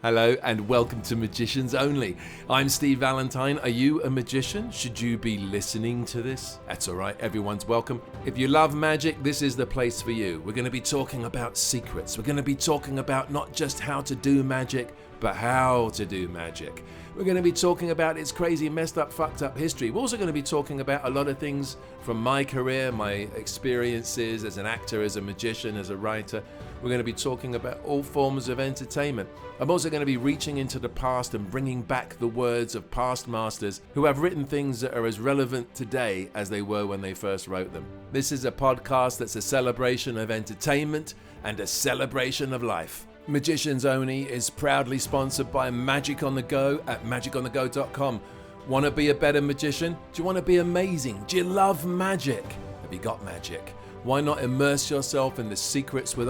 Hello and welcome to Magicians Only. I'm Steve Valentine. Are you a magician? Should you be listening to this? That's all right, everyone's welcome. If you love magic, this is the place for you. We're going to be talking about secrets. We're going to be talking about not just how to do magic, but how to do magic. We're going to be talking about its crazy, messed up, fucked up history. We're also going to be talking about a lot of things from my career, my experiences as an actor, as a magician, as a writer. We're going to be talking about all forms of entertainment. I'm also going to be reaching into the past and bringing back the words of past masters who have written things that are as relevant today as they were when they first wrote them. This is a podcast that's a celebration of entertainment and a celebration of life. Magicians Only is proudly sponsored by Magic on the Go at magiconthego.com. Want to be a better magician? Do you want to be amazing? Do you love magic? Have you got magic? Why not immerse yourself in the secrets with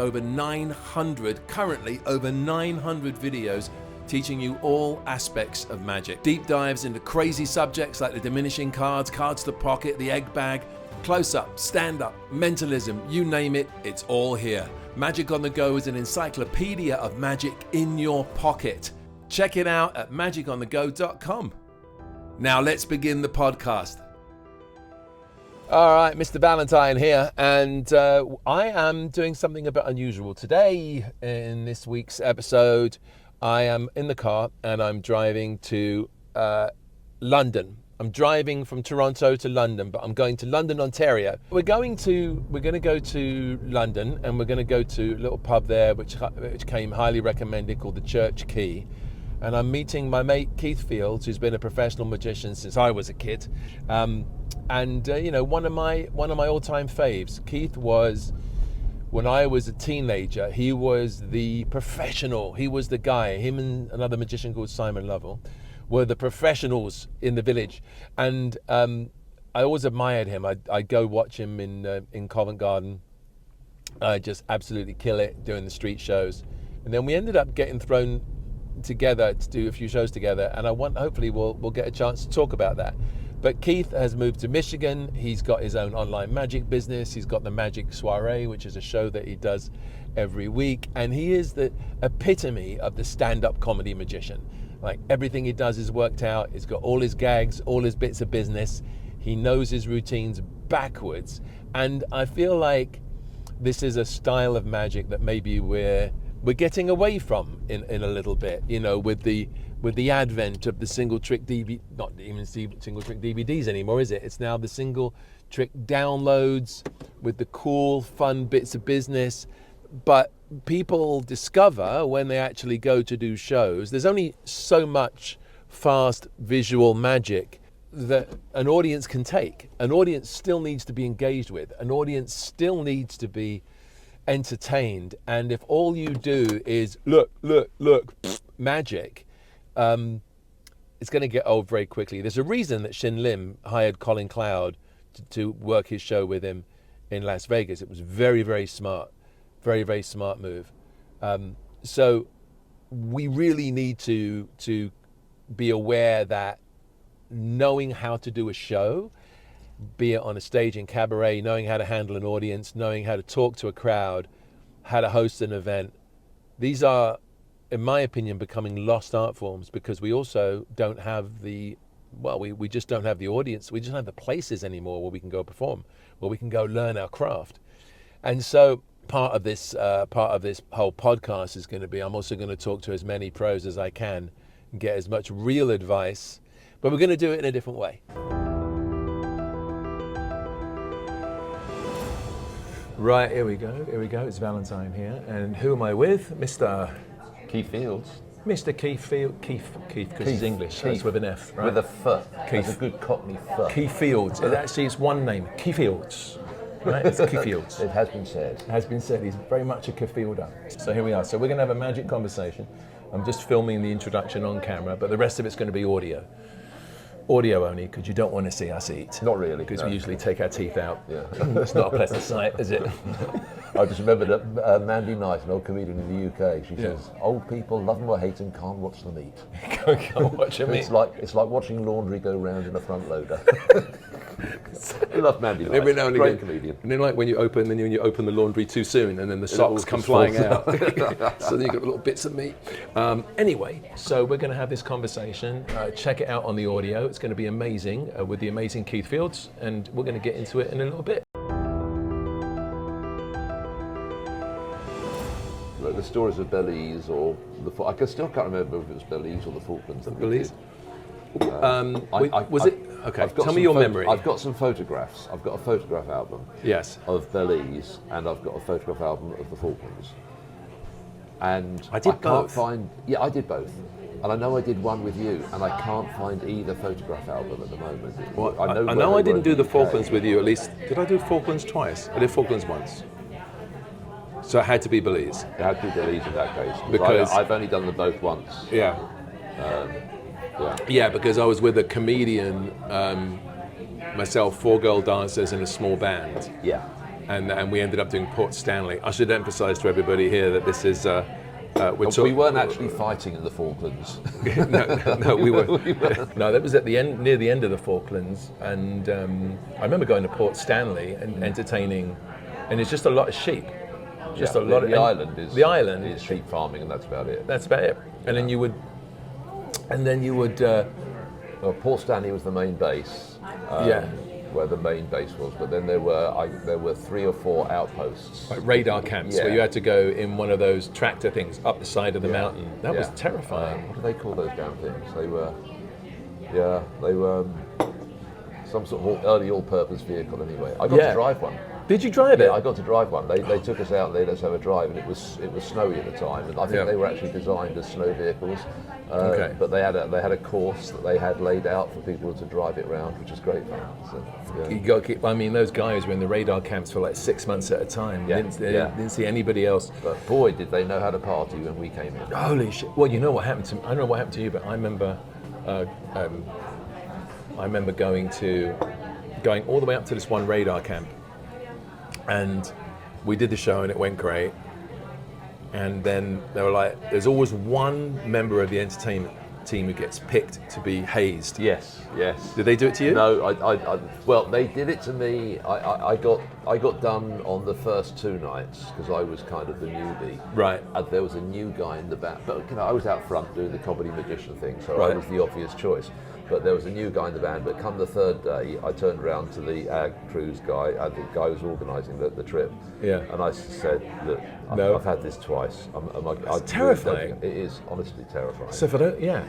currently over 900 videos teaching you all aspects of magic. Deep dives into crazy subjects like the diminishing cards, cards to pocket, the egg bag, close-up, stand-up, mentalism, you name it, it's all here. Magic on the Go is an encyclopedia of magic in your pocket. Check it out at magiconthego.com. Now let's begin the podcast. All right, Mr. Valentine here, and I am doing something a bit unusual. Today, in this week's episode, I am in the car and I'm driving to London. I'm driving from Toronto to London, but I'm going to London, Ontario. We're going to go to London, and we're going to go to a little pub there, which came highly recommended, called the Church Key. And I'm meeting my mate Keith Fields, who's been a professional magician since I was a kid. One of my all-time faves. Keith was, when I was a teenager, he was the professional. He was the guy. Him and another magician called Simon Lovell were the professionals in the village. And I always admired him. I'd go watch him in Covent Garden. Just absolutely kill it doing the street shows. And then we ended up getting thrown together to do a few shows together, and hopefully we'll get a chance to talk about that. But Keith has moved to Michigan. He's got his own online magic business. He's got the Magic Soiree, which is a show that he does every week, and he is the epitome of the stand-up comedy magician. Like, everything he does is worked out. He's got all his gags, all his bits of business. He knows his routines backwards, and I feel like this is a style of magic that maybe we're getting away from in a little bit, with the advent of the single trick DVD, not even single trick DVDs anymore, is it? It's now the single trick downloads with the cool, fun bits of business. But people discover when they actually go to do shows, there's only so much fast visual magic that an audience can take. An audience still needs to be engaged with. An audience still needs to be entertained, and if all you do is look magic, it's going to get old very quickly. There's a reason that Shin Lim hired Colin Cloud to work his show with him in Las Vegas. It was very, very smart, very, very smart move. So we really need to be aware that knowing how to do a show, be it on a stage in cabaret, knowing how to handle an audience, knowing how to talk to a crowd, how to host an event. These are, in my opinion, becoming lost art forms because we also don't have we just don't have the audience. We just don't have the places anymore where we can go perform, where we can go learn our craft. And so part of this whole podcast is going to be, I'm also going to talk to as many pros as I can and get as much real advice, but we're going to do it in a different way. Right, here we go. It's Valentine here. And who am I with? Mr. Keith Fields. Mr. Keith, because he's English. That's with an F, right? With a F. Keith. That's a good Cockney F. Keith Fields. It's one name. Keith Fields. Right? It's Keith Fields. It has been said. It has been said. He's very much a Keith Fielder. So here we are. So we're going to have a magic conversation. I'm just filming the introduction on camera, but the rest of it's going to be audio. Audio only, because you don't want to see us eat. Not really. Because we usually take our teeth out. Yeah. It's not a pleasant sight, is it? I just remember that Mandy Knight, an old comedian in the UK, she says, old people love them or hate them, can't watch them eat. Can't watch them eat. It's like watching laundry go round in a front loader. I love Mandy Nice. Every now and Great again. comedian. And then like when you open the laundry too soon and then the all socks come just flying falls out. So then you've got little bits of meat. Anyway, so we're going to have this conversation. Check it out on the audio. It's going to be amazing with the amazing Keith Fields, and we're going to get into it in a little bit. Like the stories of Belize or I still can't remember if it was Belize or the Falklands. Belize? Was it? Okay, tell me your memory. I've got some photographs. I've got a photograph album Yes. of Belize, and I've got a photograph album of the Falklands. And I did both. I did both. And I know I did one with you, and I can't find either photograph album at the moment. Well, I know I didn't do the Falklands with you, at least. Did I do Falklands twice? I did Falklands once. So it had to be Belize. It had to be Belize in that case. Because I've only done them both once. Yeah. Yeah, because I was with a comedian, myself, 4 girl dancers in a small band. Yeah. And we ended up doing Port Stanley. I should emphasise to everybody here that this is... we weren't actually fighting in the Falklands. no, we were. No, that was at the end, near the end of the Falklands, and I remember going to Port Stanley and entertaining, and it's just a lot of sheep. Just a lot of the island is sheep farming, and that's about it. That's about it. And then you would. Well, Port Stanley was the main base. Where the main base was, but then there were 3 or 4 outposts, like radar camps, where you had to go in one of those tractor things up the side of the mountain. That was terrifying. What do they call those damn things? They were some sort of early all-purpose vehicle. Anyway, I got to drive one. Did you drive it? Yeah, I got to drive one. They took us out and they let us have a drive, and it was snowy at the time, and I think they were actually designed as snow vehicles. But they had a course that they had laid out for people to drive it around, which is great fun. So, You got to keep. I mean, those guys were in the radar camps for like 6 months at a time. Didn't see anybody else. But boy, did they know how to party when we came in. Holy shit! Well, you know what happened to me. I don't know what happened to you, but I remember going all the way up to this one radar camp. And we did the show and it went great. And then they were like, there's always one member of the entertainment team who gets picked to be hazed. Yes. Did they do it to you? No, well, they did it to me. I got done on the first 2 nights because I was kind of the newbie. Right. And there was a new guy in the back, but I was out front doing the comedy magician thing, so Right. I was the obvious choice. But there was a new guy in the band. But come the 3rd day, I turned around to the Ag Cruise guy, the guy who was organising the trip. Yeah. And I said, look, I've had this twice. It's terrifying. It is honestly terrifying. So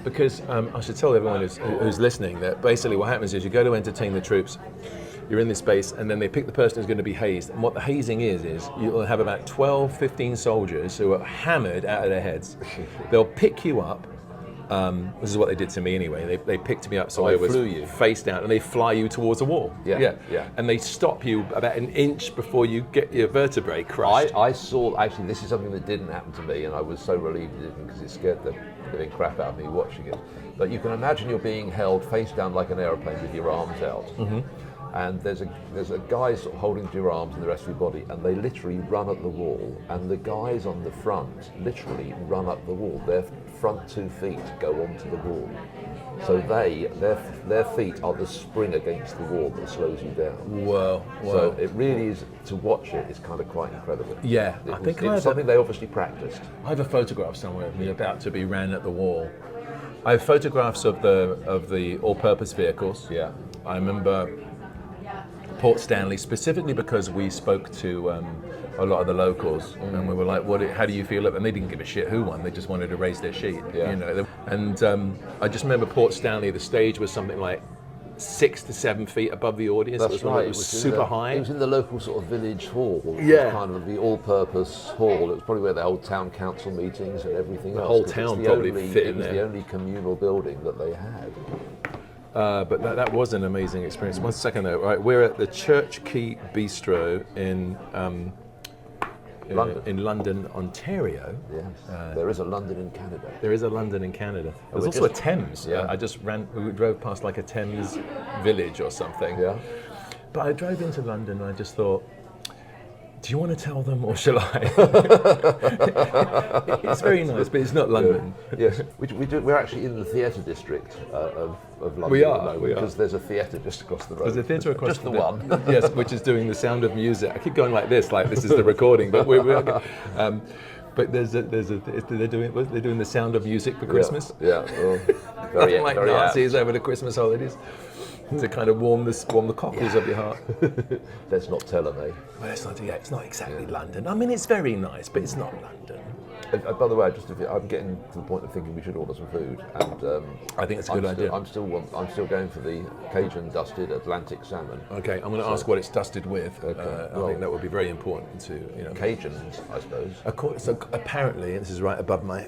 because I should tell everyone who's listening that basically what happens is you go to entertain the troops, you're in this space, and then they pick the person who's going to be hazed. And what the hazing is you'll have about 12, 15 soldiers who are hammered out of their heads. They'll pick you up. This is what they did to me anyway. They picked me up so I was face down, and they fly you towards a wall. Yeah. And they stop you about an inch before you get your vertebrae crushed. I saw, actually, this is something that didn't happen to me, and I was so relieved it didn't because it scared the living crap out of me watching it. But you can imagine you're being held face down like an aeroplane with your arms out. Mm-hmm. And there's a guy sort of holding to your arms and the rest of your body, and they literally run up the wall, and the guys on the front literally run up the wall. Their front 2 feet go onto the wall. So their feet are the spring against the wall that slows you down. Whoa. So it really is, to watch it, it's kind of quite incredible. Yeah, It was something they obviously practiced. I have a photograph somewhere of me about to be ran at the wall. I have photographs of the all-purpose vehicles. Yeah. I remember Port Stanley specifically because we spoke to a lot of the locals, and we were like, how do you feel? And they didn't give a shit who won, they just wanted to raise their sheet. Yeah. You know. And I just remember Port Stanley, the stage was something like 6 to 7 feet above the audience. That's right. It was super high. It was in the local sort of village hall. Yeah. Kind of the all-purpose hall. It was probably where the whole town council meetings and everything else. The whole town probably fit in there. It was the only communal building that they had. But that was an amazing experience. One second though, right? We're at the Church Key Bistro in London, Ontario. Yes, there is a London in Canada. There is a London in Canada. There's also a Thames. Yeah. We drove past like a Thames village or something. Yeah. But I drove into London and I just thought, Do you want to tell them or shall I? It's very nice, but it's not London. Yes, we're actually in the theatre district of London. We are, because there's a theatre just across the road. There's a theatre across just the one. Yes, which is doing The Sound of Music. I keep going like this is the recording, but but they're doing The Sound of Music for Christmas. Yeah, well, very, like very Nazis apt. over the Christmas holidays. To kind of warm the cockles of your heart. Let's not tell them, eh? Well, it's not exactly London. I mean, it's very nice, but it's not London. By the way, I'm getting to the point of thinking we should order some food, and I think it's a good idea. I'm still going for the Cajun dusted Atlantic salmon. Okay, I'm going to ask what it's dusted with. Okay. I think that would be very important to Cajuns, I suppose. So apparently, this is right above my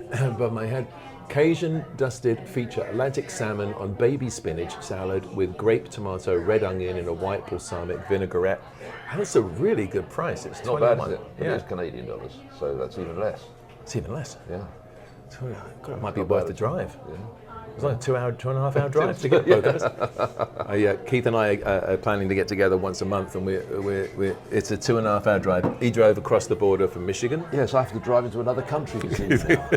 head. Cajun dusted feature Atlantic salmon on baby spinach salad with grape tomato, red onion in a white balsamic vinaigrette. And it's a really good price. It's Not 21. bad, is it? But Yeah, it's Canadian dollars, so that's even less. it's even less. Yeah. It might be Not worth bad the at all. drive. Yeah. It's like a 2.5 hour drive to get both of us. Keith and I are planning to get together once a month, and it's a 2.5 hour drive. He drove across the border from Michigan, Yes, I have to drive into another country to see it now.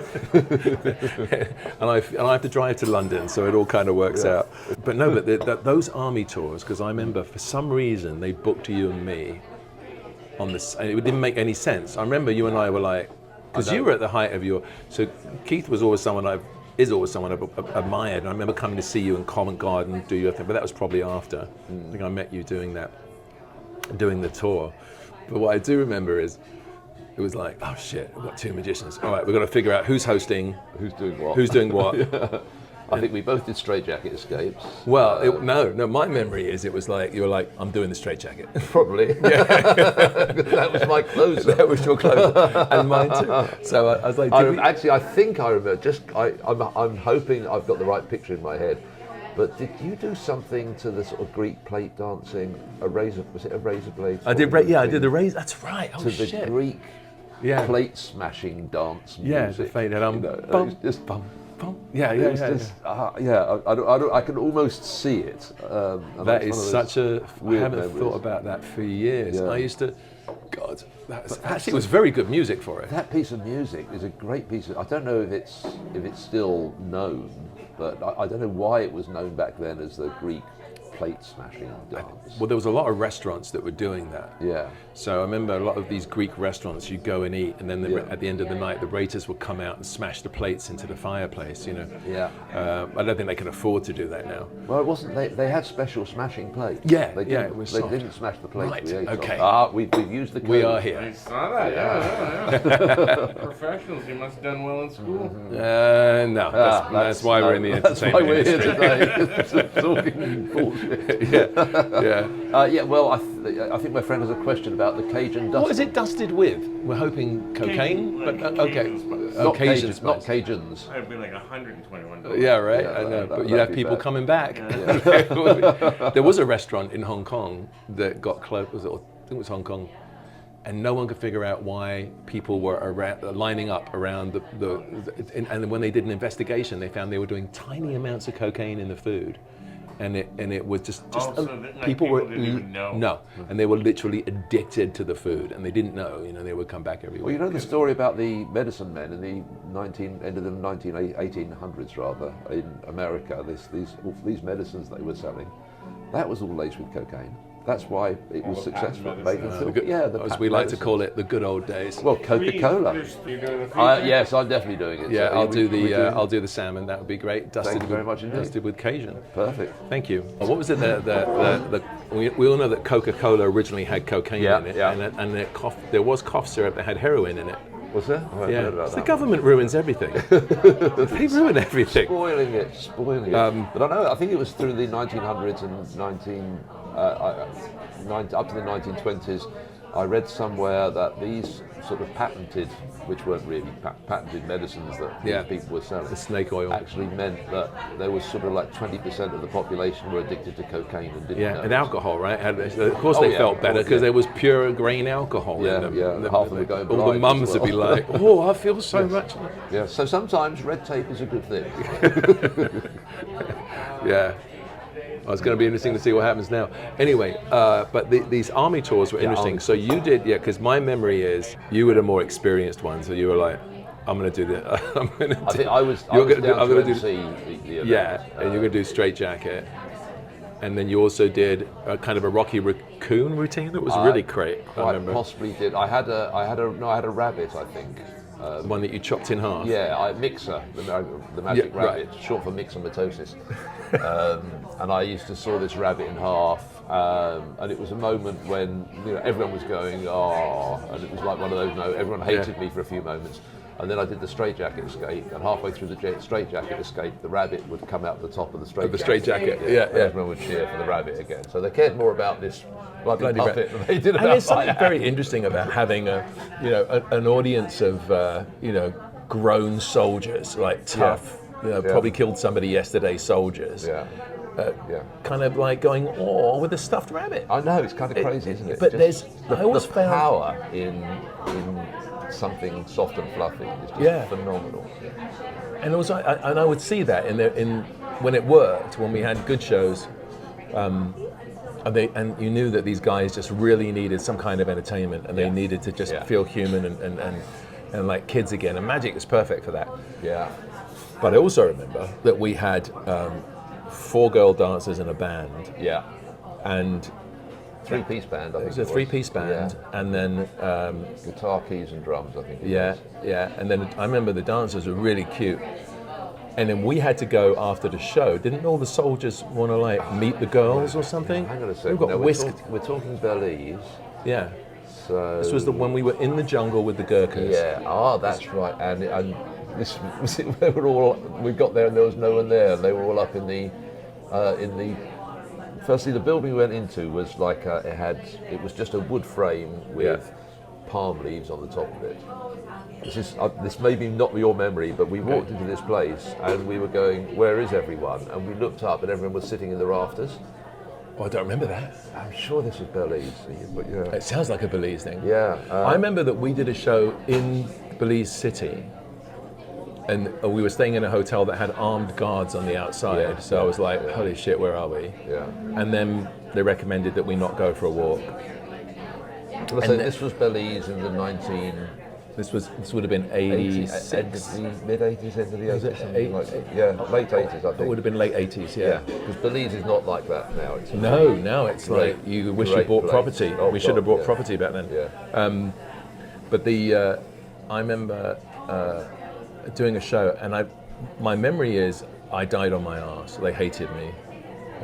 and I have to drive to London, so it all kind of works out. But no, but those army tours, because I remember for some reason they booked you and me on this, and it didn't make any sense. I remember you and I were like, because you were at the height of your. So Keith was always someone I've admired. And I remember coming to see you in Covent Garden, do your thing, but that was probably after. I think I met you doing the tour. But what I do remember is, it was like, oh shit, we've got two magicians. All right, we've got to figure out who's hosting, Who's doing what? who's doing what. I think we both did straitjacket escapes. Well, no, my memory is it was like, you were like, I'm doing the straitjacket. Probably. That was my closer. That was your closer, and mine too. So I was like, Actually, I think I remember. I'm hoping I've got the right picture in my head. But did you do something to the sort of Greek plate dancing? Was it a razor blade? I did the raise. That's right. Oh to shit. the Greek plate smashing dance music. The fade out. It was just bum. I can almost see it. That is such a. I haven't memories. thought about that for years. Yeah. I used to. God, it was very good music for it. That piece of music is a great piece of. I don't know if it's still known, but I don't know why it was known back then as the Greek plate smashing dance. Well, there was a lot of restaurants that were doing that. Yeah. So I remember a lot of these Greek restaurants, you'd go and eat, and then at the end of the night, the waiters would come out and smash the plates into the fireplace, Yeah. I don't think they can afford to do that now. Well, it wasn't. They had special smashing plates. Yeah, They yeah, didn't, it was They soft. didn't smash the plates. Right, We ate okay. on. We've used the code. We are here. I saw that, yeah. Professionals, you must have done well in school. No, that's why we're in the That's why entertainment we're here industry. today. Talking bullshit. Yeah. Well, I think my friend has a question about the Cajun dust. What is it dusted with? We're hoping cocaine, Cajun, but like okay. Cajun spice. Not Cajun Cajuns, spice. not Cajuns. That'd be like $121. Yeah, right. Yeah, I know, but that'd you'd have be people bad. coming back. There was a restaurant in Hong Kong that got closed. I think it was Hong Kong, and no one could figure out why people were lining up around and when they did an investigation, they found they were doing tiny amounts of cocaine in the food. And it was just people were didn't even know. no, and they were literally addicted to the food, and they didn't know. They would come back every Well, week. you know the story about the medicine men in the 1800s rather in America. These medicines they were selling, that was all laced with cocaine. That's why it was successful. As we like to call it, the good old days. Well, Coca-Cola. You're doing the feature? Yes, I'm definitely doing it. Yeah, So I'll do the salmon. That would be great. Thank you very much indeed. Dusted with Cajun. Perfect. Thank you. What was it? We all know that Coca-Cola originally had cocaine in it, and there was cough syrup that had heroin in it. Was there? I haven't heard about The that. government ruins everything. They ruin everything. Spoiling it. But I know. I think it was through the 1900s and up to the 1920s. I read somewhere that these sort of patented, which weren't really patented medicines that these people were selling, The snake oil. actually meant that there was sort of like 20% of the population were addicted to cocaine and didn't know. And alcohol, right? Of course they felt better because there was pure grain alcohol in them. Half of it going all the blind mums as well. would be like, "Oh, I feel so much." Yeah, so sometimes red tape is a good thing. Yeah. Oh, it's going to be interesting to see what happens now. Anyway, but these army tours were interesting. So you did, because my memory is you were the more experienced one. So you were like, I'm going to do this. I'm going to do. I think I was down to MC the event. Yeah, and you're going to do Straight Jacket. And then you also did a kind of a Rocky Raccoon routine that was really great. I remember. Possibly did. I had a rabbit, I think. The one that you chopped in half. Yeah, Mixer, the magic rabbit, short for myxomatosis. And I used to saw this rabbit in half, and it was a moment when everyone was going, oh, and it was like one of those. Everyone hated me for a few moments. And then I did the straitjacket escape, and halfway through the straitjacket escape, the rabbit would come out the top of the straitjacket. The straitjacket, yeah. Everyone would cheer for the rabbit again. So they cared more about this bloody puppet than they did about. And there's something very interesting about having an audience of grown soldiers, like tough, probably killed somebody yesterday soldiers. Kind of like going, oh, with a stuffed rabbit. I know, it's kind of crazy, isn't it? But just I always the found power in something soft and fluffy is just phenomenal. And also, I would see that in when it worked, when we had good shows, and you knew that these guys just really needed some kind of entertainment, and they needed to just feel human and like kids again. And Magic was perfect for that. Yeah. But I also remember that we had 4 girl dancers in a band. Yeah. And 3-piece band, I think. It was a 3-piece band, and then guitar, keys, and drums, I think. Yeah. And then I remember the dancers were really cute. And then we had to go after the show. Didn't all the soldiers want to like meet the girls or something? Hang on a second. We got whisked. We're talking Belize. Yeah. So this was when we were in the jungle with the Gurkhas. Yeah. That's right. And this they were all. We got there and there was no one there. They were all up in the. Firstly, the building we went into was like it was just a wood frame with palm leaves on the top of it. This may be not your memory, but we walked into this place and we were going, where is everyone? And we looked up and everyone was sitting in the rafters. Oh, I don't remember that. I'm sure this was Belize, but yeah. It sounds like a Belize thing. Yeah. I remember that we did a show in Belize City, and we were staying in a hotel that had armed guards on the outside. So I was like, holy shit, where are we? Yeah. And then they recommended that we not go for a walk. Well, so this was Belize in the 19... This would have been 86. Mid 80s, end of the 80s, something like that. Yeah, late 80s, I think. It would have been late 80s, yeah. Because Belize is not like that now. It's now it's like you wish you bought property. Oh, we should have bought property back then. Yeah. But I remember doing a show, and my memory is I died on my arse. They hated me.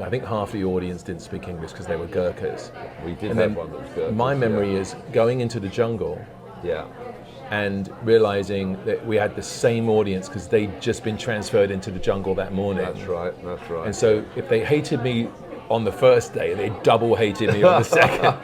I think half the audience didn't speak English because they were Gurkhas. We did have one that was Gurkhas. My memory is going into the jungle. Yeah. And realizing that we had the same audience because they'd just been transferred into the jungle that morning. That's right. And so if they hated me on the first day, they double hated me on the second.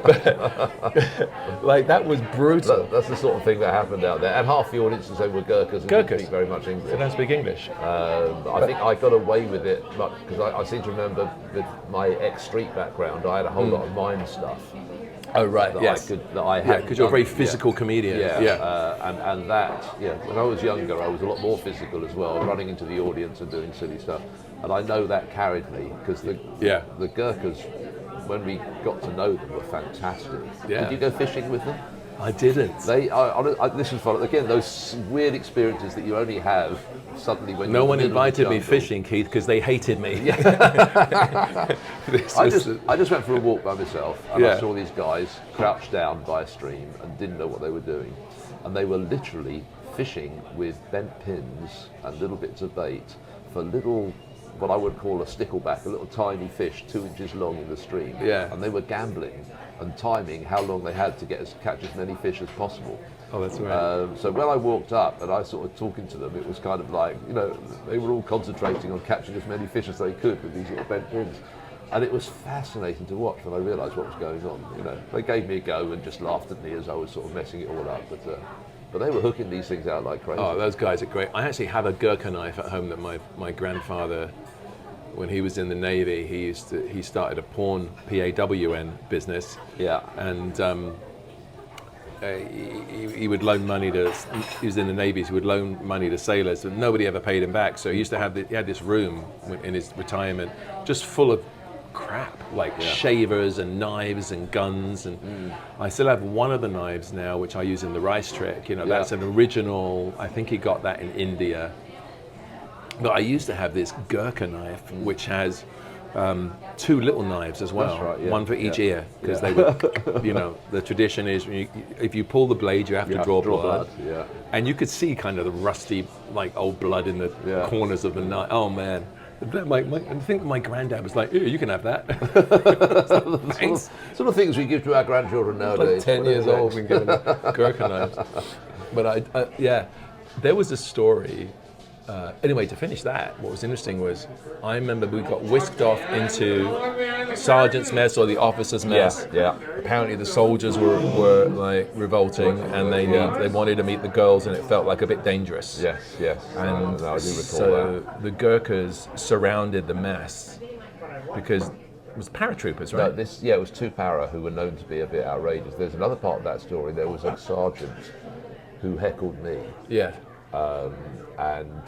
But, like, that was brutal. That's the sort of thing that happened out there. And half the audiences were Gurkhas and didn't speak very much English. They don't speak English. I think I got away with it because I seem to remember with my ex-street background, I had a whole lot of mime stuff. Oh right, yes. That I had. Because you're a very physical comedian. And that, when I was younger, I was a lot more physical as well, running into the audience and doing silly stuff. And I know that carried me because the Gurkhas, when we got to know them, were fantastic. Yeah. Did you go fishing with them? I didn't. This was fun. Again, those weird experiences that you only have suddenly when no one invited me fishing, Keith, because they hated me. I just went for a walk by myself, and I saw these guys crouched down by a stream and didn't know what they were doing, and they were literally fishing with bent pins and little bits of bait for little, what I would call a stickleback, a little tiny fish 2 inches long in the stream. Yeah. And they were gambling and timing how long they had to catch as many fish as possible. Oh, that's right. So when I walked up and I started talking to them, it was kind of like, they were all concentrating on catching as many fish as they could with these little bent pins. And it was fascinating to watch when I realised what was going on. They gave me a go and just laughed at me as I was sort of messing it all up. But they were hooking these things out like crazy. Oh, those guys are great. I actually have a Gurkha knife at home that my grandfather, when he was in the Navy, he started a pawn, PAWN business. Yeah. And he would loan money to. He was in the Navy, so he would loan money to sailors, and nobody ever paid him back. So he used to have he had this room in his retirement just full of crap, like shavers and knives and guns, and I still have one of the knives now, which I use in the rice trick. You know, that's an original. I think he got that in India. But I used to have this Gurkha knife, which has 2 little knives as well, That's right, one for each ear, because they were, you know, the tradition is if you pull the blade, you have to draw blood. Yeah. And you could see kind of the rusty, like old blood in the corners of the knife. Oh man. I think my granddad was like, you can have that. Thanks. Sort of things we give to our grandchildren nowadays. Like 10 years old, we've been given Gurkha knives. But there was a story. Anyway, to finish that, what was interesting was I remember we got whisked off into sergeant's mess or the officer's mess. Yeah. Apparently the soldiers were like revolting, and they wanted to meet the girls, and it felt like a bit dangerous. Yes. And I do recall so that. the Gurkhas surrounded the mess because it was paratroopers, right? No, it was 2 para who were known to be a bit outrageous. There's another part of that story. There was a sergeant who heckled me. Yeah. And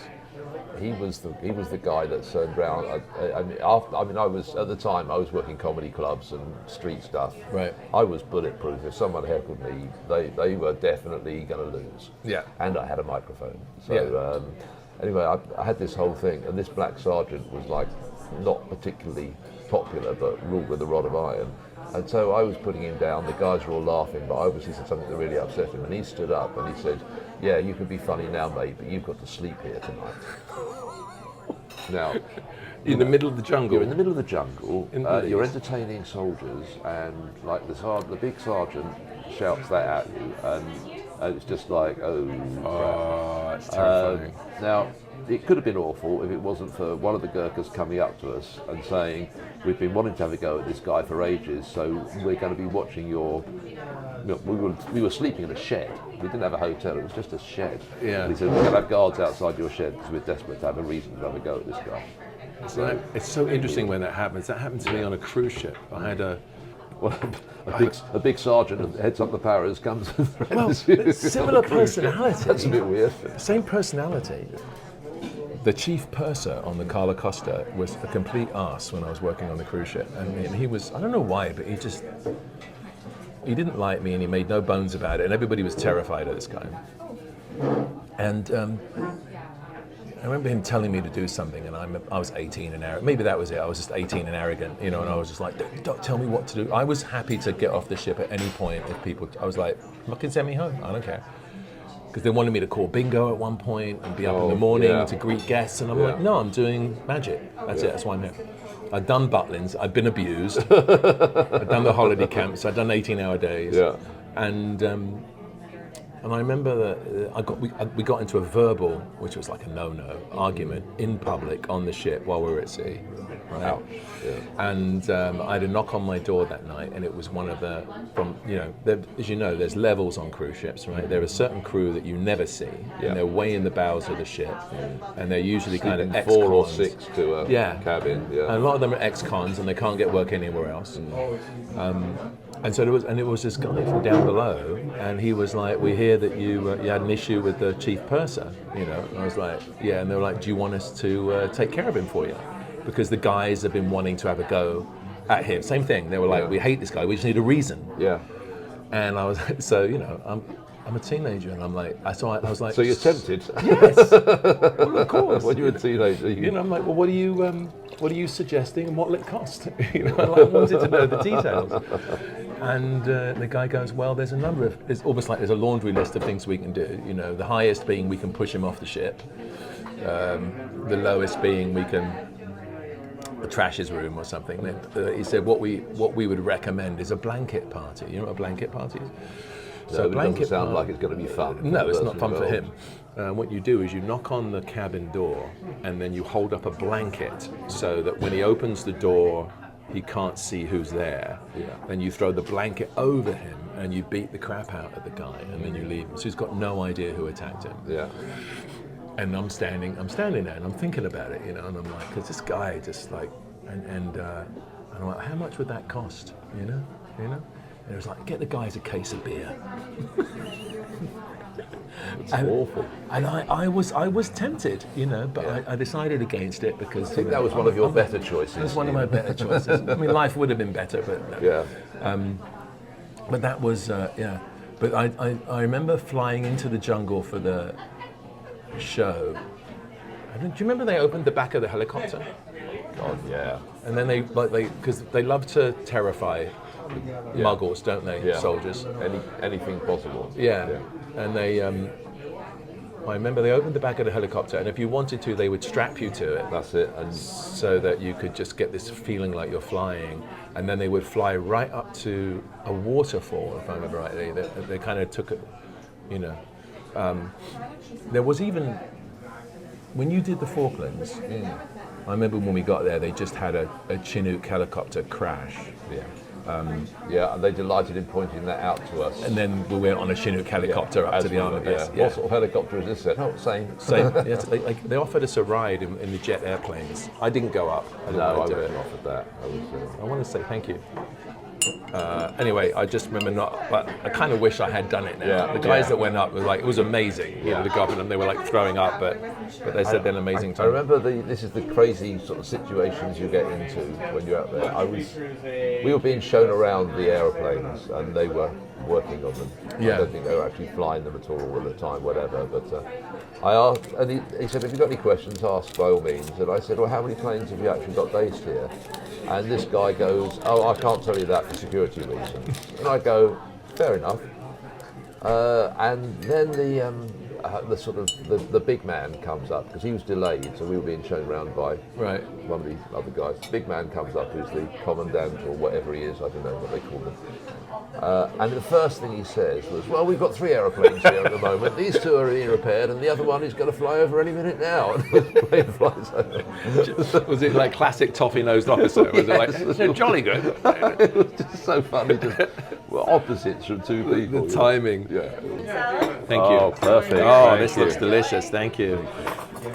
he was the guy that turned around. I was at the time I was working comedy clubs and street stuff. Right. I was bulletproof. If someone heckled me, they were definitely going to lose. Yeah. And I had a microphone. So anyway, I had this whole thing, and this black sergeant was like not particularly popular, but ruled with a rod of iron. And so I was putting him down. The guys were all laughing, but I obviously said something that really upset him. And he stood up and he said, "Yeah, you can be funny now, mate, but you've got to sleep here tonight." Now, In the middle of the jungle. you're in the middle of the jungle. In Belize. You're entertaining soldiers, and like the big sergeant shouts that at you, and it's just like, Oh, it's terrifying. now, it could have been awful if it wasn't for one of the Gurkhas coming up to us and saying, "We've been wanting to have a go at this guy for ages, so we're going to be watching your..." We were sleeping in a shed. We didn't have a hotel, it was just a shed. Yeah. And he said, "We're going to have guards outside your shed because we're desperate to have a reason to have a go at this guy." It's so interesting when that happens. That happened to me on a cruise ship. I had a A big sergeant that heads up the paras comes and threatens you. similar personality. That's a bit weird. Same personality. The chief purser on the Carla Costa was a complete arse when I was working on the cruise ship. And he was, I don't know why, but he didn't like me, and he made no bones about it, and everybody was terrified of this guy. And I remember him telling me to do something, and I was 18 and arrogant. Maybe that was it. I was just 18 and arrogant, you know, and I was just like, don't tell me what to do. I was happy to get off the ship at any point if people, I was like, fucking send me home, I don't care. Because they wanted me to call bingo at one point and be up in the morning to greet guests, and I'm like, no, I'm doing magic. That's it, that's why I'm here. I'd done Butlins, I'd been abused, I'd done the holiday camps, I'd done 18-hour days, and I remember that we got into a verbal, which was like a no-no, argument in public on the ship while we were at sea. Right? Ouch. Yeah. And I had a knock on my door that night, and it was one of the, as you know, there's levels on cruise ships, right? There are certain crew that you never see, and they're way in the bows of the ship, and they're usually kind of ex-cons. 4 or 6 to a cabin. Yeah. And a lot of them are ex-cons, and they can't get work anywhere else. And so it was this guy from down below, and he was like, "We hear that you had an issue with the chief purser, you know." And I was like, "Yeah," and they were like, "Do you want us to take care of him for you?" Because the guys have been wanting to have a go at him. Same thing. They were like, "We hate this guy. We just need a reason." Yeah. And I was so, you know, I'm a teenager, and I'm like, I was like, So you're tempted? Yes. Well, of course. When you're a teenager, You know, I'm like, well, what are you suggesting, and what will it cost? You know, I wanted to know the details. And the guy goes, well, there's it's almost like there's a laundry list of things we can do. You know, the highest being we can push him off the ship. The lowest being we can trash his room or something. He said what we would recommend is a blanket party. You know what a blanket party is? So it doesn't sound like it's going to be fun. No, it's not fun for him. What you do is you knock on the cabin door, and then you hold up a blanket so that when he opens the door, he can't see who's there. Yeah. Then you throw the blanket over him, and you beat the crap out of the guy, and then you leave him. So he's got no idea who attacked him. Yeah. And I'm standing there, and I'm thinking about it, you know, and I'm like, because this guy just like, and I'm like, how much would that cost, you know? And it was like, get the guys a case of beer. It's awful. And I was tempted, you know, but Yeah. I decided against it because I think that was one of your better choices. It was one of my better choices. I mean, life would have been better, but no. Yeah. But that was yeah. But I remember flying into the jungle for the show. Do you remember they opened the back of the helicopter? God, yeah. And then because they love to terrify muggles, don't they? Yeah. Soldiers. Anything possible. Yeah. And they, I remember they opened the back of the helicopter, and if you wanted to, they would strap you to it. That's it. And So that you could just get this feeling like you're flying. And then they would fly right up to a waterfall, if I remember rightly. They kind of took it, you know. There was even, when you did the Falklands, I remember when we got there, they just had a Chinook helicopter crash. yeah. Yeah, and they delighted in pointing that out to us. And then we went on a Chinook helicopter up As to the we army were, base. yeah. What sort of helicopter is this then? Oh, same. Same. Yes, they offered us a ride in the jet airplanes. I didn't go up. I didn't No, I want to do wasn't it. offered that. I want to say thank you. Anyway, I just remember not, but I kind of wish I had done it now. Yeah, The guys yeah. that went up was like, it was amazing. You know, to go up and they were like throwing up, but they said they're an amazing I time. remember this is the crazy sort of situations you get into when you're out there. We were being shown around the aeroplanes and they were working on them. Yeah. I don't think they were actually flying them at all at the time, whatever. But I asked, and he said, "Have you got any questions? Ask by all means." And I said, "Well, how many planes have you actually got based here?" And this guy goes, "Oh, I can't tell you that for security reasons." And I go, "Fair enough." And then the sort of the big man comes up because he was delayed, so we were being shown around by Right. one of the other guys. The big man comes up, who's the commandant or whatever he is, I don't know what they call them. And the first thing he says was, "Well, we've got 3 aeroplanes here at the moment. These 2 are being repaired, and the other one is going to fly over any minute now." And the plane flies over. Was it like classic toffee-nosed officer? Was it like, Yes. "They're jolly good"? It was just so funny. Well, opposites from 2 people. The timing. Yeah. Thank you. Oh, perfect. Oh, Thank this you. looks delicious. Thank you.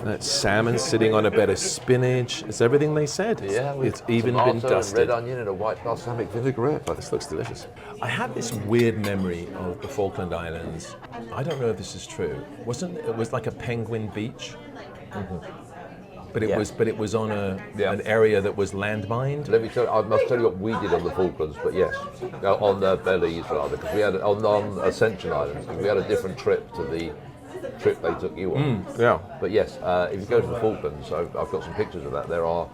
That's salmon sitting on a bed of spinach. It's everything they said. Yeah, with It's even tomato been dusted. and red onion and a white balsamic vinaigrette. This looks delicious. I have this weird memory of the Falkland Islands. I don't know if this is true. It was like a penguin beach? But it Yeah. was on Yeah. an area that was landmined. Let me tell you, I must tell you what we did on the Falklands, but yes, on the Belize rather, because we had on Ascension Islands, because we had a different trip to the trip they took you on. Yeah. But yes, if you go to the Falklands, I've got some pictures of that. There are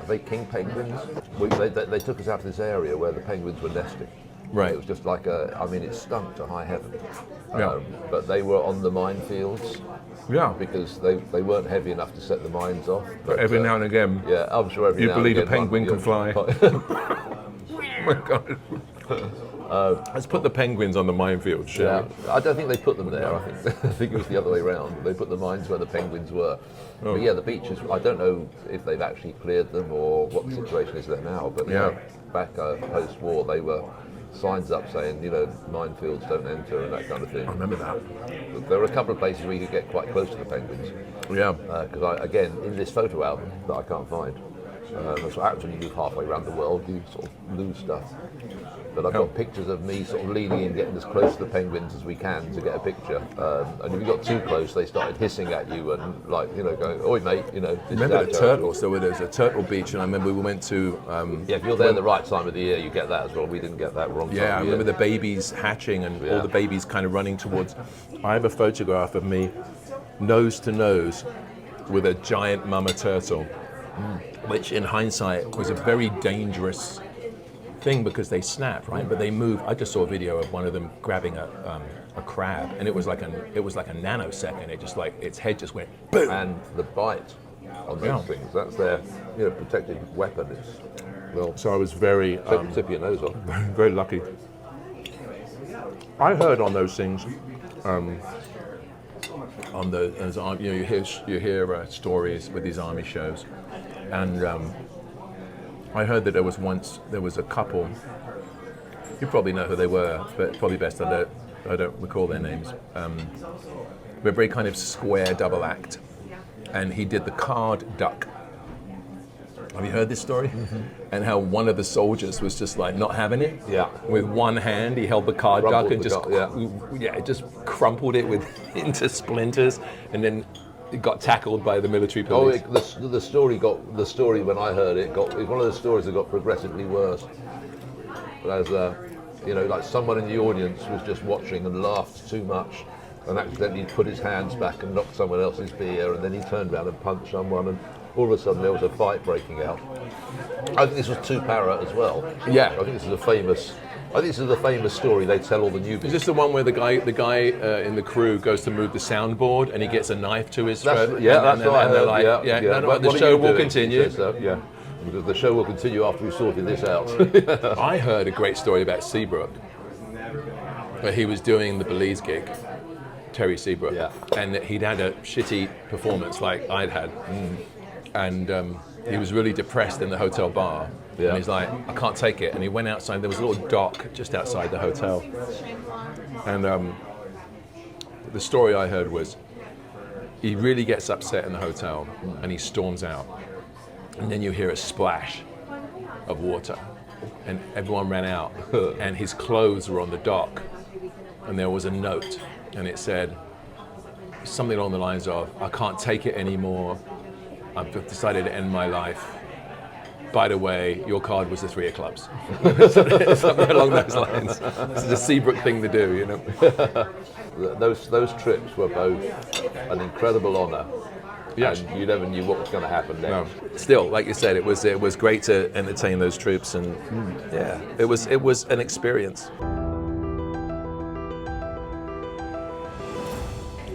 they king penguins? They took us out to this area where the penguins were nesting. Right. It was just like it stunk to high heaven. Yeah. But they were on the minefields. Yeah. Because they weren't heavy enough to set the mines off. But every now and again, Yeah, I'm sure every you now and believe a again, penguin one- can fly. Oh my God. Let's put the penguins on the minefield, shall Yeah, we? I don't think they put them there. I think it was the other way around. They put the mines where the penguins were. Oh. But yeah, the beaches. I don't know if they've actually cleared them or what the situation is there now. But Yeah. back post-war, they were signs up saying, minefields don't enter and that kind of thing. I remember that. But there were a couple of places where you could get quite close to the penguins. Yeah. Because again, in this photo album that I can't find, so after you move halfway around the world, you sort of lose stuff. But I've got pictures of me sort of leaning in, getting as close to the penguins as we can to get a picture. And if you got too close, they started hissing at you and going, "Oi, mate!" This Remember is our the territory. turtles? There was a turtle beach, and I remember we went to. Yeah, if you're there the right time of the year, you get that as well. We didn't get that wrong. Yeah, I time of remember year. the babies hatching and Yeah. all the babies kind of running towards. I have a photograph of me nose to nose with a giant mama turtle, which in hindsight was a very dangerous thing because they snap, right? But they move. I just saw a video of one of them grabbing a crab, and it was like a nanosecond. It just like its head just went boom. And the bite on those Yeah. things, that's their protective weapon. So I was very Tip your nose off. very lucky. I heard on those things, you hear stories with these army shows, and I heard that there was a couple. You probably know who they were, but probably best I don't recall their names. They're very kind of square double act, and he did the card duck. Have you heard this story? And how one of the soldiers was just like not having it. Yeah. With one hand, he held the card duck Crumpled and the just card, it just crumpled it into splinters, and then it got tackled by the military police. The story when I heard it got one of the stories that got progressively worse. But as like someone in the audience was just watching and laughed too much, and accidentally put his hands back and knocked someone else's beer, and then he turned around and punched someone, and all of a sudden there was a fight breaking out. I think this was Para as well. Yeah. I think this is a famous story they tell all the newbies. Is this the one where the guy in the crew goes to move the soundboard and he gets a knife to his throat? That's what I heard. They're like, the show will continue. Because the show will continue after we've sorted this out. I heard a great story about Seabrook, where he was doing the Belize gig, Terry Seabrook, and he'd had a shitty performance like I'd had, and he was really depressed in the hotel bar. And he's like, I can't take it. And he went outside. There was a little dock just outside the hotel. And the story I heard was he really gets upset in the hotel and he storms out. And then you hear a splash of water. And everyone ran out. And his clothes were on the dock. And there was a note. And it said something along the lines of, I can't take it anymore. I've decided to end my life. By the way, your card was the 3 of clubs. Something along those lines. This is a Seabrook thing to do, you know. Those trips were both an incredible honour. Yes. And you never knew what was going to happen next. No. Still, like you said, it was great to entertain those troops, and it was an experience.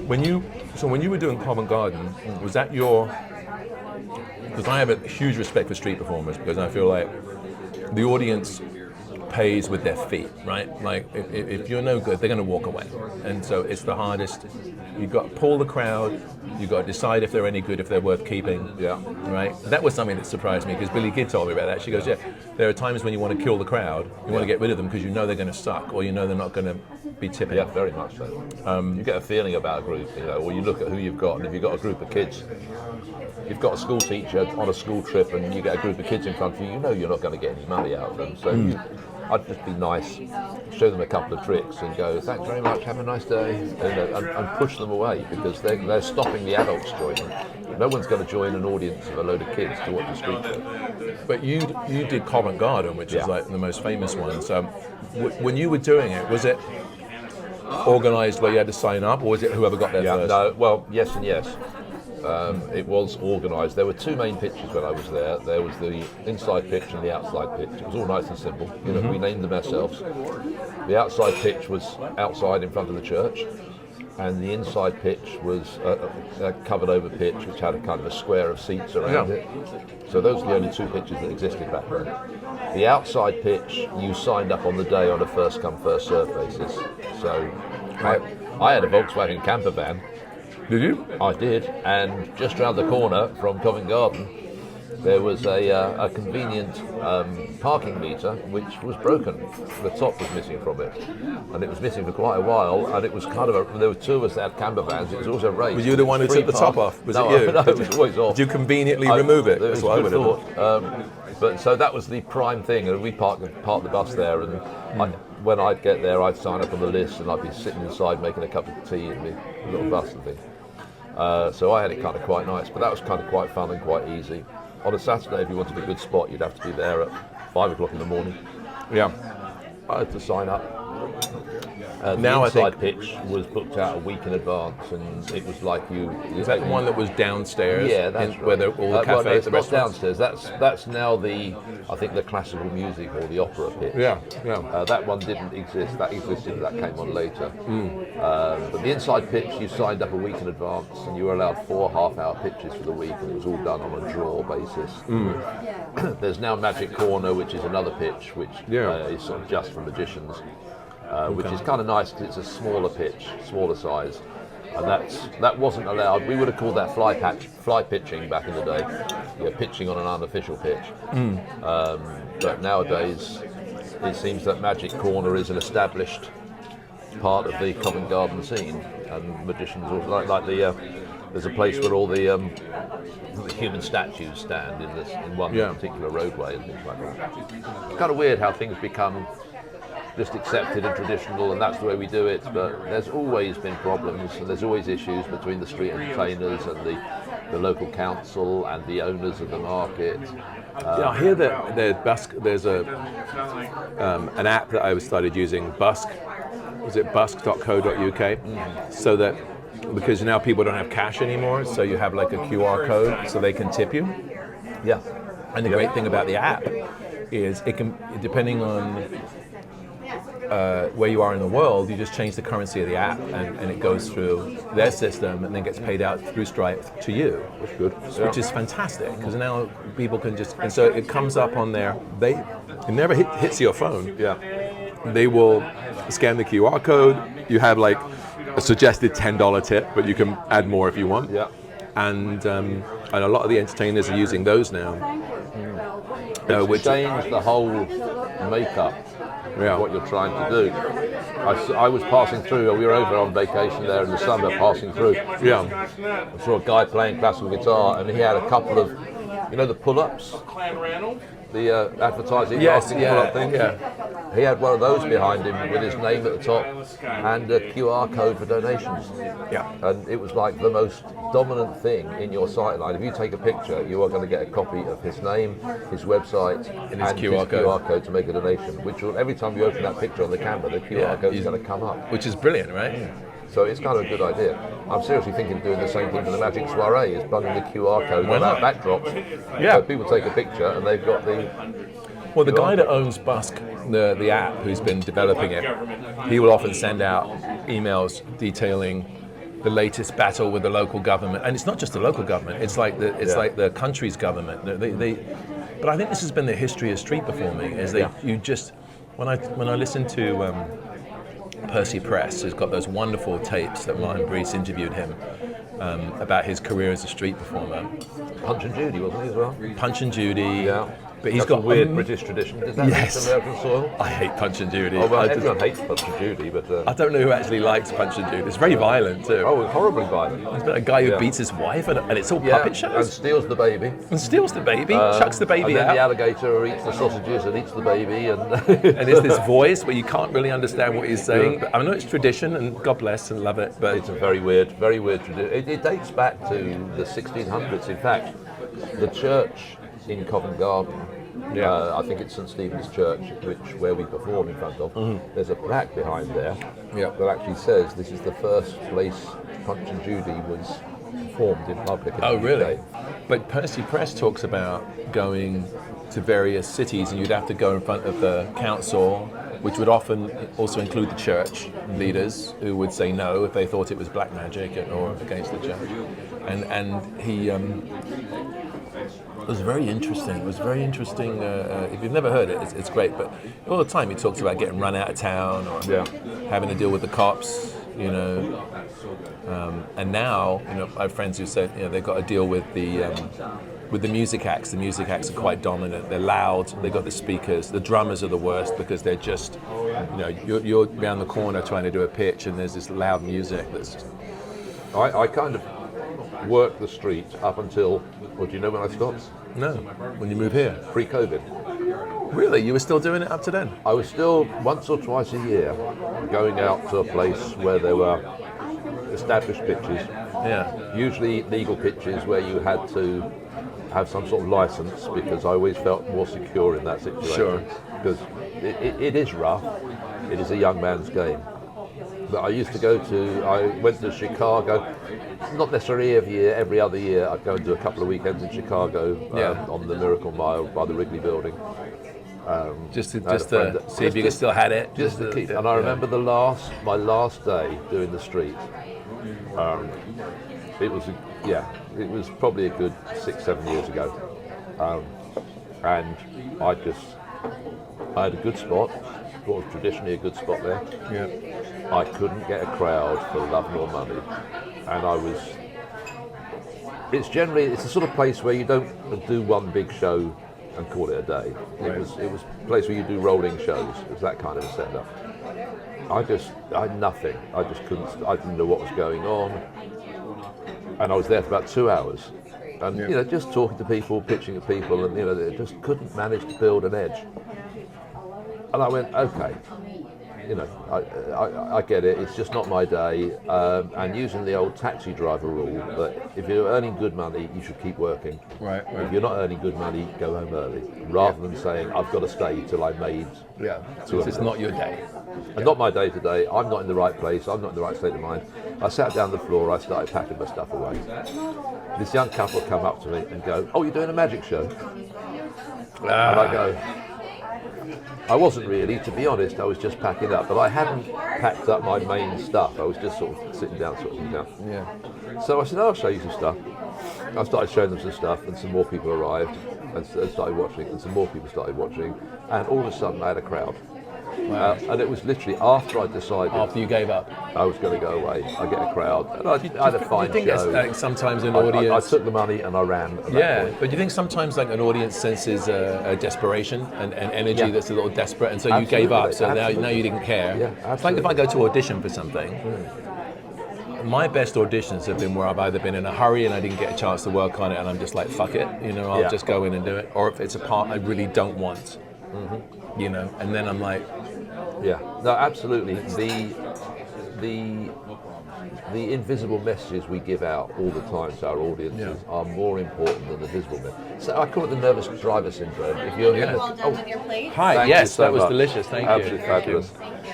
When you were doing Covent Garden, was that your? Because I have a huge respect for street performers, because I feel like the audience pays with their feet, right? Like if you're no good, they're going to walk away, and so it's the hardest. You've got to pull the crowd. You've got to decide if they're any good, if they're worth keeping. Yeah. Right. That was something that surprised me, because Billy Gidd told me about that. She goes, yeah, there are times when you want to kill the crowd, you want to get rid of them because you know they're going to suck, or you know they're not going to be tipping. Yeah, very much so. You get a feeling about a group, or you look at who you've got, and if you've got a group of kids, you've got a school teacher on a school trip, and you get a group of kids in front of you, you know you're not going to get any money out of them. So I'd just be nice, show them a couple of tricks, and go, thanks very much, have a nice day, and push them away, because they're stopping the adults joining. No one's going to join an audience of a load of kids to watch a street show. But you did Covent Garden, which is like the most famous one. So when you were doing it, was it organised where you had to sign up, or was it whoever got there first? No, well, yes and yes. It was organised. There were 2 main pitches when I was there. There was the inside pitch and the outside pitch. It was all nice and simple. We named them ourselves. The outside pitch was outside in front of the church, and the inside pitch was a covered over pitch which had a kind of a square of seats around it. So those are the only 2 pitches that existed back then. The outside pitch, you signed up on the day on a first come first serve basis. So I had a Volkswagen camper van. Did you? I did, and just round the corner from Covent Garden there was a convenient parking meter which was broken. The top was missing from it, and it was missing for quite a while, and it was kind of there were 2 of us that had camper vans. It was also raised. Were you the one who took the top off? Was it you? No, it was always off. Did you conveniently remove it? That's what I would have thought. But so that was the prime thing, and we parked the bus there, and when I'd get there, I'd sign up on the list, and I'd be sitting inside making a cup of tea in the little bus and thing. So I had it kind of quite nice, but that was kind of quite fun and quite easy. On a Saturday, if you wanted a good spot, you'd have to be there at 5 o'clock in the morning. Yeah. I had to sign up. Now the inside pitch was booked out a week in advance, and it was like you. Is that the one that was downstairs? Yeah, that's right. Where all the cafes, it's the not restaurants? downstairs. That's now I think the classical music or the opera pitch. Yeah. That one didn't exist. That existed. That came on later. But the inside pitch, you signed up a week in advance, and you were allowed 4 half-hour pitches for the week, and it was all done on a draw basis. There's now Magic Corner, which is another pitch, which is sort of just for magicians. Which is kind of nice because it's a smaller pitch, smaller size, and that wasn't allowed. We would have called that fly pitching back in the day, pitching on an unofficial pitch. But nowadays, it seems that Magic Corner is an established part of the Covent Garden scene, and magicians, like There's a place where all the human statues stand in one particular roadway and things like that. It's kind of weird how things become just accepted and traditional, and that's the way we do it. But there's always been problems, and there's always issues between the street entertainers and the local council and the owners of the market. I hear that there's an app that I started using, Busk. Was it busk.co.uk? So that, because now people don't have cash anymore, so you have like a QR code so they can tip you. Yeah. And the great thing about the app is it can, depending on where you are in the world, you just change the currency of the app and it goes through their system and then gets paid out through Stripe to you. That's good. Which is fantastic, because now people can just, and so it comes up on there, it never hits your phone. Yeah. They will scan the QR code, you have like a suggested $10 tip, but you can add more if you want. Yeah. And a lot of the entertainers are using those now. Which changed the whole makeup of what you're trying to do. I was passing through, we were over on vacation there in the summer, passing through. Yeah. I saw a guy playing classical guitar, and he had a couple of, the pull-ups, the advertising pull-up things. Yeah. He had one of those behind him with his name at the top and a QR code for donations. Yeah. And it was like the most dominant thing in your sightline. If you take a picture, you are going to get a copy of his name, his website, and his QR code to make a donation. Which will, every time you open that picture on the camera, the QR code is going to come up. Which is brilliant, right? So it's kind of a good idea. I'm seriously thinking of doing the same thing for the Magic Soiree, is bunging the QR code on that backdrop. Yeah. So people take a picture and they've got the... Well, the guy that owns Busk, the app, who's been developing it, he will often send out emails detailing the latest battle with the local government, and it's not just the local government; it's like the country's government. But I think this has been the history of street performing. When I listen to Percy Press, who's got those wonderful tapes that Martin Brees interviewed him about his career as a street performer. Punch and Judy, wasn't he, as well? Punch and Judy. Yeah. But he's That's got a weird British tradition. Does that Yes. reach American soil? I hate Punch and Judy. Oh, well, everyone hates Punch and Judy, but... I don't know who actually likes Punch and Judy. It's very violent too. Oh, horribly violent. There's been a guy who beats his wife, and it's all puppet And shows. steals the baby. And steals the baby, chucks the baby and then out. the alligator eats the sausages and eats the baby. And And there's this voice where you can't really understand what he's saying. But I know it's tradition, and God bless and love it. But it's a very weird tradition. It dates back to the 1600s. In fact, the church in Covent Garden, I think it's St Stephen's Church, where we perform in front of. There's a plaque behind there that actually says this is the first place Punch and Judy was performed in public. Oh, really? But Percy Press talks about going to various cities, and you'd have to go in front of the council, which would often also include the church leaders, who would say no if they thought it was black magic or against the church. And he. It was very interesting. It was very interesting. If you've never heard it, it's great. But all the time he talks about getting run out of town or having to deal with the cops, And now, I have friends who say, they've got to deal with the music acts. The music acts are quite dominant. They're loud. They've got the speakers. The drummers are the worst because they're just, you're around the corner trying to do a pitch, and there's this loud music that's. I kind of worked the street up until. Well, do you know when I stopped? No. When you move here? Pre-COVID. Really? You were still doing it up to then? I was still once or twice a year going out to a place where there were established pitches. Yeah. Usually legal pitches where you had to have some sort of license, because I always felt more secure in that situation. Sure. Because it is rough. It is a young man's game. But I went to Chicago, not necessarily every other year. I'd go and do a couple of weekends in Chicago on the Miracle Mile by the Wrigley Building. Just to see if you still had it. Just to keep. And I remember my last day doing the street. It was probably a good 6-7 years ago, and I had a good spot. What was traditionally a good spot there. Yeah. I couldn't get a crowd for love nor money, and it's the sort of place where you don't do one big show and call it a day. It was a place where you do rolling shows. It was that kind of a setup. I had nothing. I just couldn't. I didn't know what was going on, And I was there for about 2 hours. And, you know, just talking to people, pitching at people, and, you know, they just couldn't manage to build an edge. And I went, okay, you know, I get it, it's just not my day. And using the old taxi driver rule, that if you're earning good money, you should keep working. Right. If you're not earning good money, go home early. Rather than saying, I've got to stay till I made. So it's not your day. And not my day today, I'm not in the right place, I'm not in the right state of mind. I sat down on the floor, I started packing my stuff away. This young couple come up to me and go, oh, you're doing a magic show? And I go, I wasn't really, to be honest, I was just packing up, but I hadn't packed up my main stuff. I was just sort of sitting down, sorting down. Yeah. So I said, I'll show you some stuff. I started showing them some stuff, and some more people arrived and started watching, and some more people started watching, and all of a sudden I had a crowd. Wow. And it was literally after I decided After you gave up. I was going to go away, I get a crowd, and I had a fine Do you think show. it's like sometimes an I audience... took the money and I ran. At that Yeah, point. but do you think sometimes like an audience senses a desperation and energy that's a little desperate, and so you Absolutely. gave up, so now Absolutely. you didn't care? Yeah, It's like if I go to audition for something, my best auditions have been where I've either been in a hurry and I didn't get a chance to work on it and I'm just like, fuck it, you know, I'll just go in and do it. Or if it's a part I really don't want, you know, and then I'm like... Yeah, no, absolutely. The invisible messages we give out all the time to our audiences are more important than the visible messages. So I call it the nervous driver syndrome. If you're Well done with your plate. Hi, Thank yes, you so that was much. delicious, thank you. Absolutely fabulous. Thank you.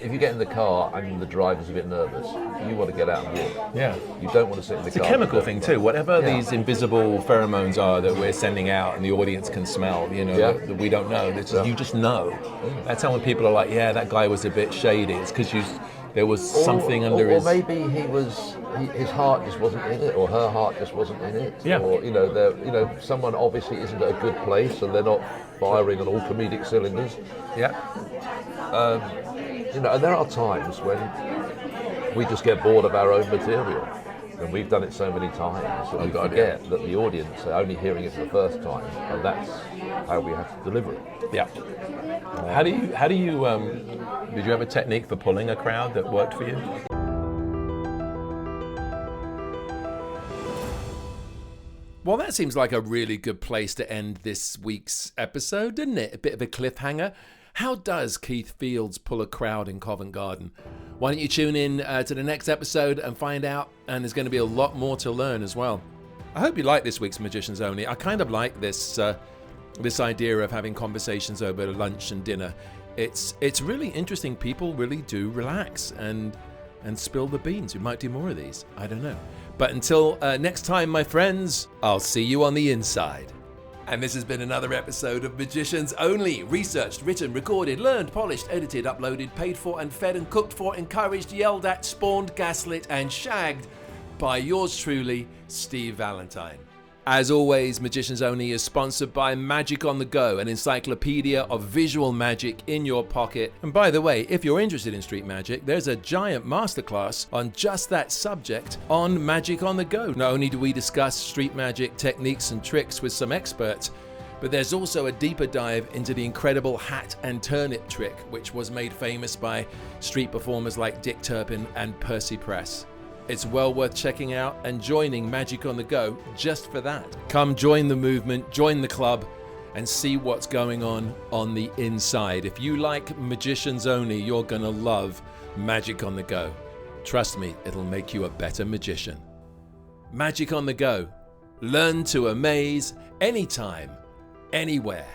If you get in the car and the driver's a bit nervous, you want to get out and walk. Yeah. You don't want to sit in the It's car. a chemical thing too. Whatever Yeah. these invisible pheromones are that we're sending out and the audience can smell, you know, that we don't know. You just know. That's how when people are like, yeah, that guy was a bit shady. It's because there was something under his... Or maybe his heart just wasn't in it, or her heart just wasn't in it. Yeah. Or someone obviously isn't at a good place and they're not firing on all comedic cylinders. Yeah. And there are times when we just get bored of our own material, and we've done it so many times that we forget that the audience are only hearing it for the first time, and that's how we have to deliver it. Yeah. How do you did you have a technique for pulling a crowd that worked for you? Well, that seems like a really good place to end this week's episode, doesn't it? A bit of a cliffhanger. How does Keith Fields pull a crowd in Covent Garden? Why don't you tune in to the next episode and find out, and there's going to be a lot more to learn as well. I hope you like this week's Magicians Only. I kind of like this idea of having conversations over lunch and dinner. It's really interesting. People really do relax and spill the beans. We might do more of these. I don't know. But until next time, my friends, I'll see you on the inside. And this has been another episode of Magicians Only. Researched, written, recorded, learned, polished, edited, uploaded, paid for and fed and cooked for, encouraged, yelled at, spawned, gaslit and shagged by yours truly, Steve Valentine. As always, Magicians Only is sponsored by Magic on the Go, an encyclopedia of visual magic in your pocket. And by the way, if you're interested in street magic, there's a giant masterclass on just that subject on Magic on the Go. Not only do we discuss street magic techniques and tricks with some experts, but there's also a deeper dive into the incredible hat and turnip trick, which was made famous by street performers like Dick Turpin and Percy Press. It's well worth checking out and joining Magic on the Go just for that. Come join the movement, join the club, and see what's going on the inside. If you like Magicians Only, you're gonna love Magic on the Go. Trust me, it'll make you a better magician. Magic on the Go. Learn to amaze anytime, anywhere.